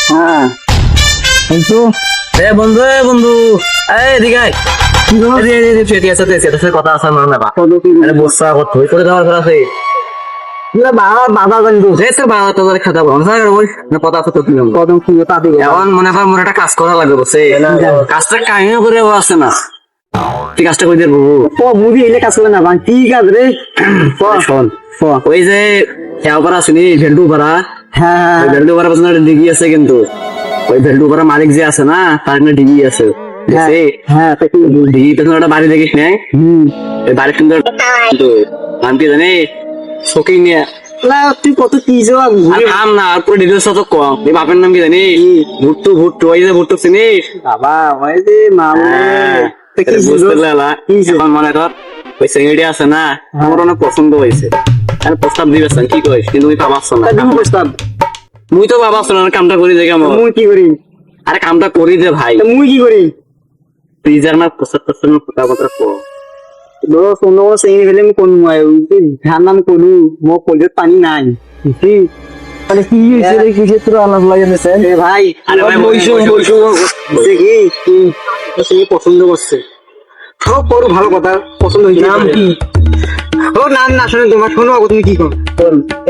হ্যাঁ কিন্তু বন্ধু বন্ধু এদিকে আয়। কথা আছে মনে না বসা কথা করে দেওয়ার ঘর আছে বাবা বন্ধু বাবা তো খাতা বল কথা আছে তো কদম খুঁজে পাবি এখন মনে কর মোর একটা কাজ করা লাগবে বসে কাজটা কাহিনীও করে আসছে না তুই কাজটা করে দেবো মুভি এলে কাজ করে না ভাই ঠিক আছে রে শোন ওই যে খেয়াপাড়া আসেনি ভেল্ডু পাড়া হ্যাঁ ভেল্ডু পাড়া পছন্দ ডিগ্রি আছে কিন্তু ওই ভেল্ডু পাড়া মালিক যে আছে না তার একটা ডিগ্রি আছে হ্যাঁ ডিগ্রি পেছনে একটা বাড়ি দেখিস না এই বাড়ির সুন্দর নাম কি জানি শোকিং নিয়ে তুই কত কি নাম না আর পুরো ডিটেলস তো কম এই বাপের নাম কি জানি ভুট্টু ভুট্টু ওই যে ভুট্টু চিনিস বাবা ওই যে মনে কর ওই সিঙ্গিডি আছে না আমার অনেক পছন্দ হয়েছে আর প্রস্তাব দিবে কি কইস কিন্তু তুই পাবাস না প্রস্তাব মুই তো পাবাস না কামটা করি যে কেমন মুই কি করি আরে কামটা করি যে ভাই মুই কি করি তুই যার না প্রস্তাব কথা কো দোষ অন্য কোনো শ্রেণী ফেলে আমি কোন ধ্যান নাম করু মো কলেজত পানি নাই তাহলে কি হয়েছে রে কি ক্ষেত্রে আলাপ লাগিয়েছে ভাই আরে ভাই বইসো কি সে পছন্দ করছে সব করো ভালো কথা পছন্দ হয়েছে নাম কি ও নাম না শুনে তোমার শোনো তুমি কি কর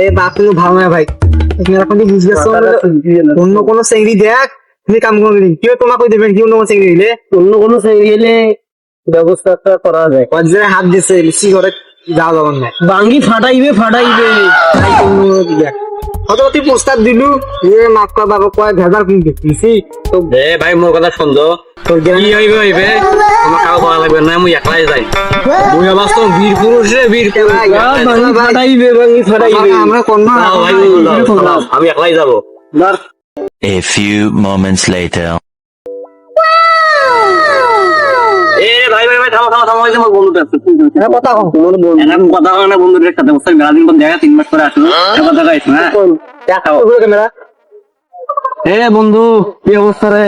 এই বাপ তুমি ভালো না ভাই তুমি এখন বুঝতে অন্য কোনো শ্রেণী দেখ তুমি কাম করবি কেউ তোমাকে দেবেন কি অন্য কোনো শ্রেণী দিলে অন্য কোনো শ্রেণী দিলে ব্যবস্থা করা যায় যে হাত দিছে বেশি করে যাওয়া যাবার না বাঙ্গি ফাটাইবে কত তুই প্রস্তাব দিলু যে মাক্কা বাবা কয় ভেজাল কিনতে দিছি তো ভাই মোর কথা শুনছো কি হইবে তোমার কাউ করা লাগবে না মুই একলাই যাই মুই বাস্তব বীর পুরুষ রে বীর ফাটাইবে বাঙ্গি ফাটাইবে আমরা কোন আমি একলাই যাবো A few moments later. কথা হয় না বন্ধুদের সাথে মেলা দিন দেখা 3 মাস করে আসলো কথা গাইছো না বন্ধু কি অবস্থা রে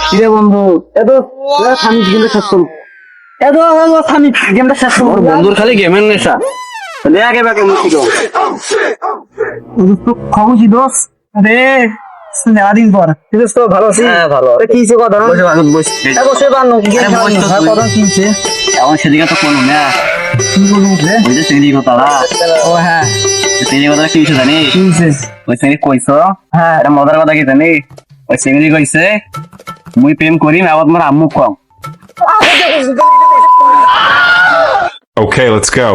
কি রে বন্ধু এত স্বামী গেমটা শেষ করো এত স্বামী গেমটা শেষ করো বন্ধুর খালি গেমের নেশা দেখে বাকে মুখি তো খাবুছি দোষ রে মেলাদিন পর ঠিক আছে তো ভালো আছি ভালো কি হচ্ছে কথা বসে পারলো কথা কিনছে এখন সেদিকে তো কোনো না কি বলবো রে ওই যে সেদিকে কথা ও হ্যাঁ সেদিকে কথা কি জানি কি হচ্ছে ওই সেদিকে কইছো হ্যাঁ এটা মজার কথা কি জানি ওই সেদিকে কইছে মুই প্রেম করি না আবার মোর আম্মু কম Okay, let's go.